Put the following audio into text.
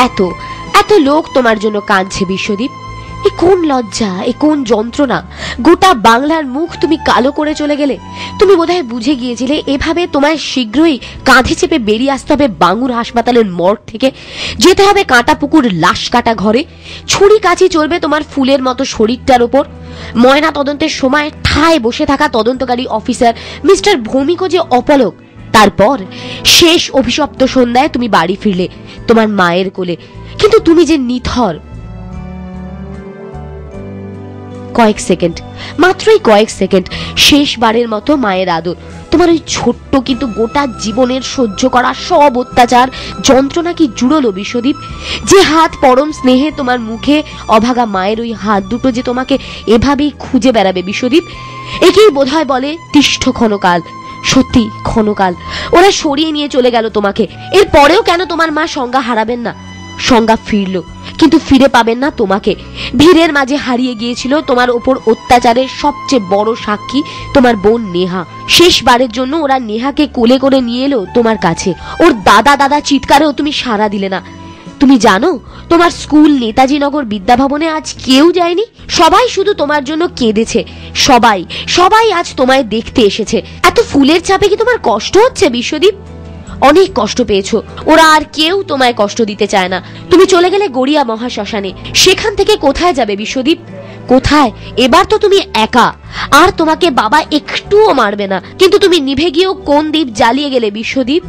এত এত লোক তোমার জন্য কাঁদছে বিশ্বদীপ। এ কোন লজ্জা, এ কোন যন্ত্রণা! গোটা বাংলার মুখ তুমি কালো করে চলে গেলে। তুমি বোধহয় বুঝে গিয়েছিলে এভাবে তোমায় শীঘ্রই কাঁধে চেপে বেরিয়ে আসতে হবে বাঙুর হাসপাতালের মর্গ থেকে, যেতে হবে কাঁটা পুকুর লাশ কাটা ঘরে, ছুরি কাচি চলবে তোমার ফুলের মতো শরীরটার ওপর। ময়না তদন্তের সময় ঠায় বসে থাকা তদন্তকারী অফিসার মিস্টার ভৌমিকও যে অপলক। তারপর শেষ অভিশপ্ত সন্ধ্যায় তুমি বাড়ি ফিরলে তোমার মায়ের কোলে, কিন্তু তুমি যে নিথর। কয়েক সেকেন্ড, মাত্রই কয়েক সেকেন্ড, শেষবারের মতো মায়ের আদর। তোমার ওই ছোট্ট কিন্তু গোটা জীবনের সহ্য করা সব অত্যাচার যন্ত্রণা কি জুড়লো বিশ্বদীপ? যে হাত পরম স্নেহে তোমার মুখে, অভাগা মায়ের ওই হাত দুটো যে তোমাকে এভাবেই খুঁজে বেড়াবে বিশ্বদীপ। একেই বোধহয় বলে তিষ্ঠ ক্ষণকাল। সত্যি ক্ষণকাল। ওরা সরিয়ে নিয়ে চলে গেল তোমাকে। এর পরেও কেন তোমার মা সংজ্ঞা হারাবেন না? সংজ্ঞা ফিরল, কিন্তু ফিরে পাবেন না তোমাকে। ভিড়ের মাঝে হারিয়ে গিয়েছিল তোমার ওপর অত্যাচারের সবচেয়ে বড় সাক্ষী তোমার বোন নেহা। শেষবারের জন্য ওরা নেহাকে কোলে করে নিয়ে এলো তোমার কাছে। ওর দাদা দাদা চিৎকারেও তুমি সাড়া দিলে না। তুমি জানো তোমার স্কুল নেতাজি নগর বিদ্যাভবনে আজ কেউ যায়নি, সবাই শুধু তোমার জন্য কেঁদেছে। সবাই সবাই আজ তোমায় দেখতে এসেছে। এত ফুলের চাপে কি তোমার কষ্ট হচ্ছে বিশ্বদীপ? অনেক কষ্ট পেয়েছো। ওরা আর কেউ তোমায় কষ্ট দিতে চায় না। তুমি চলে গেলে গড়িয়া মহাশ্মশানে। সেখান থেকে কোথায় যাবে বিশ্বদীপ? কোথায়? এবার তো তুমি একা, আর তোমাকে বাবা একটুও মারবে না। কিন্তু তুমি নিভে গিয়েও কোন দ্বীপ জ্বালিয়ে গেলে বিশ্বদীপ?